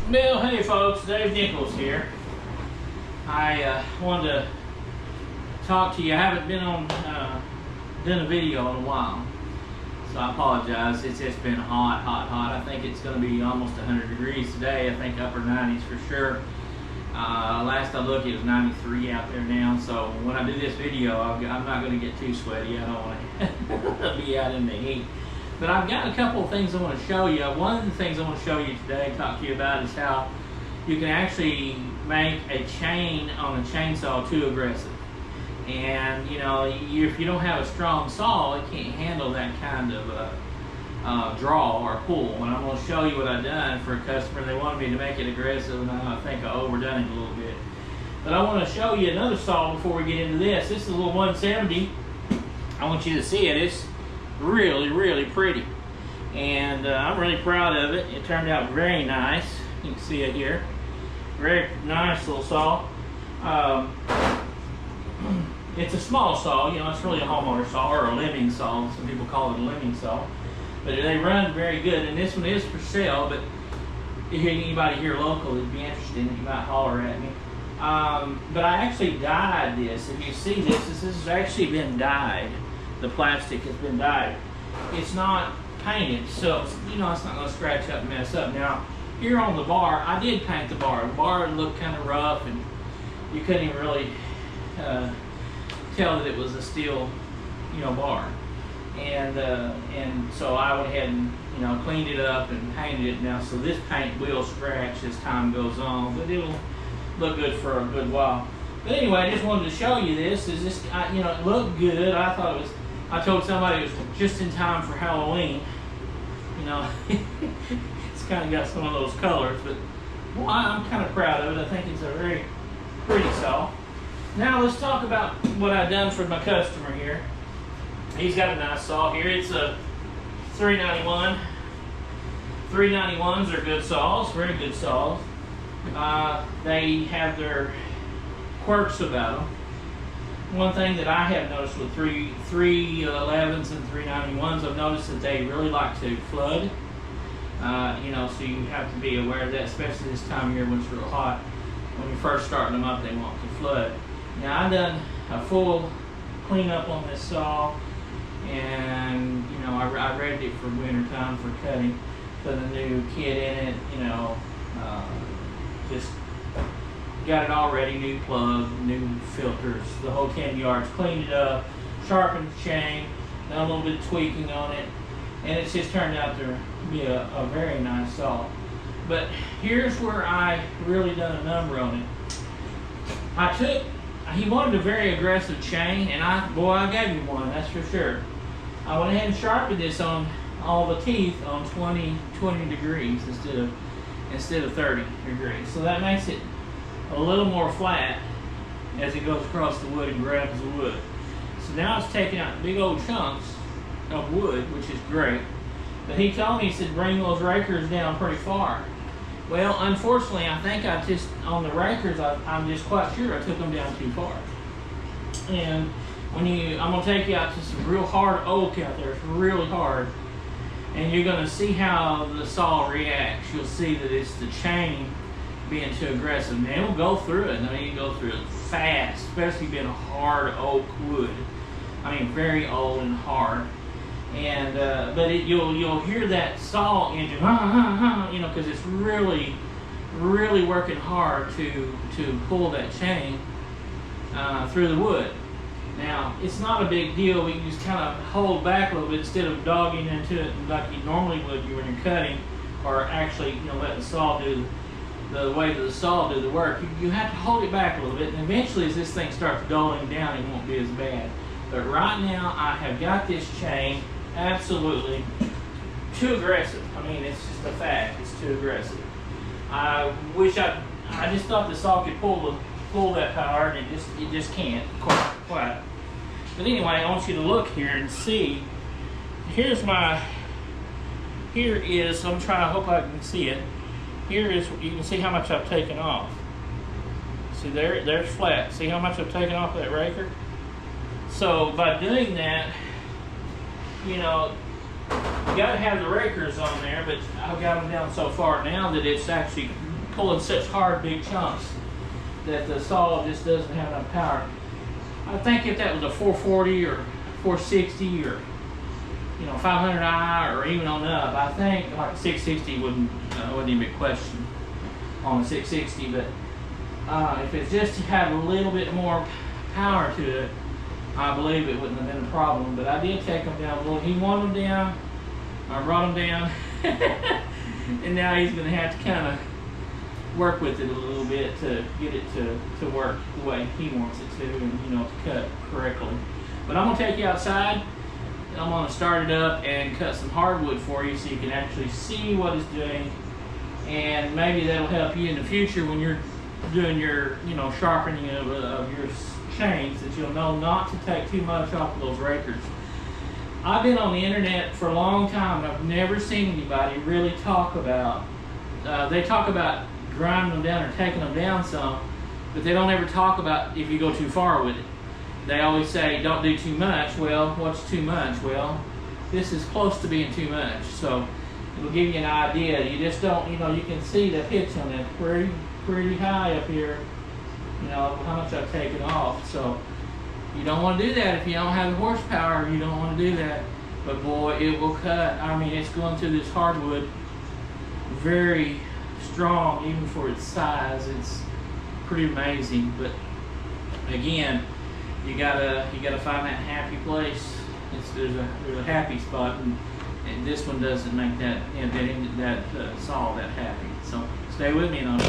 Well, hey folks, Dave Nichols here. I wanted to talk to you. I haven't been on done a video in a while, so I apologize. It's just been hot. I think it's going to be almost 100 degrees today. I think upper 90s for sure. Last I looked, it was 93 out there now. So when I do this video, I'm not going to get too sweaty. I don't want to be out in the heat. But I've got a couple of things I want to show you. One of the things I want to show you today, talk to you about, is how you can actually make a chain on a chainsaw too aggressive. And you know, if you don't have a strong saw, it can't handle that kind of draw or pull. And I'm going to show you what I've done for a customer. They wanted me to make it aggressive, and I think I overdone it a little bit. But I want to show you another saw before we get into this. This is a little 170. I want you to see it. It's really pretty, and I'm really proud of it. It turned out very nice. You can see it here. Very nice little saw. It's a small saw, you know, it's really a homeowner saw or a limbing saw. Some people call it a limbing saw, but they run very good. And this one is for sale, but if anybody here local would be interested in it, you might holler at me. But I actually dyed this. If you see this has actually been dyed. The plastic has been dyed. It's not painted, so you know it's not going to scratch up and mess up. Now, here on the bar, I did paint the bar. The bar looked kind of rough, and you couldn't even really tell that it was a steel, you know, bar. And so I went ahead and cleaned it up and painted it now. So this paint will scratch as time goes on, but it'll look good for a good while. But anyway, I just wanted to show you this. It looked good. I thought it was. I told somebody it was just in time for Halloween. You know, it's kind of got some of those colors, but well, I'm kind of proud of it. I think it's a very pretty saw. Now let's talk about what I've done for my customer here. He's got a nice saw here. It's a 391. 391s are good saws, very good saws. They have their quirks about them. One thing that I have noticed with 311s and 391s, I've noticed that they really like to flood. So you have to be aware of that, especially this time of year when it's real hot. When you're first starting them up, they want to flood. Now I've done a full cleanup on this saw, and I readied it for winter time for cutting. Put a new kit in it, just got it all ready, new plug, new filters, the whole 10 yards, cleaned it up, sharpened the chain, done a little bit of tweaking on it, and it's just turned out to be a very nice saw. But here's where I really done a number on it. He wanted a very aggressive chain, and I gave him one, that's for sure. I went ahead and sharpened this on all the teeth on 20 degrees instead of 30 degrees. So that makes it a little more flat as it goes across the wood and grabs the wood. So now it's taking out big old chunks of wood, which is great. But he told me, he said, bring those rakers down pretty far. Well, unfortunately, I think on the rakers, I'm just quite sure I took them down too far. And I'm gonna take you out to some real hard oak out there. It's really hard. And you're gonna see how the saw reacts. You'll see that it's the chain being too aggressive. And it'll go through it. I mean, you go through it fast, especially being a hard oak wood. I mean, very old and hard. And but you'll hear that saw engine, because it's really working hard to pull that chain through the wood. Now, it's not a big deal. We can just kind of hold back a little bit instead of dogging into it like you normally would when you're cutting, or actually let the saw do the way that the saw do the work. You have to hold it back a little bit, and eventually as this thing starts dulling down, it won't be as bad. But right now I have got this chain absolutely too aggressive. I mean, it's just a fact, it's too aggressive. I just thought the saw could pull that power, and it just can't quite. But anyway, I want you to look here and see. Here is, I'm trying, I hope I can see it. Here is, you can see how much I've taken off. See there's flat. See how much I've taken off that raker? So by doing that, you got to have the rakers on there, but I've got them down so far now that it's actually pulling such hard big chunks that the saw just doesn't have enough power. I think if that was a 440 or 460 or 500i or even on up, I think like 660 wouldn't even be a question on a 660. But if it just had a little bit more power to it, I believe it wouldn't have been a problem. But I did take them down a little. He wanted them down. I brought them down. And now he's going to have to kind of work with it a little bit to get it to work the way he wants it to, and to cut correctly. But I'm going to take you outside. I'm going to start it up and cut some hardwood for you so you can actually see what it's doing, and maybe that'll help you in the future when you're doing your sharpening of your chains, that you'll know not to take too much off of those rakers. I've been on the internet for a long time, and I've never seen anybody really talk about, they talk about grinding them down or taking them down some, but they don't ever talk about if you go too far with it. They always say don't do too much. Well, what's too much? Well, this is close to being too much, so it'll give you an idea. You just don't, you can see the pitch on it pretty high up here, how much I've taken off. So you don't want to do that if you don't have the horsepower. You don't want to do that. But boy, it will cut. I mean, it's going through this hardwood very strong, even for its size. It's pretty amazing. But again, you gotta find that happy place. There's a happy spot, and this one doesn't make that saw that happy. So stay with me, and I'll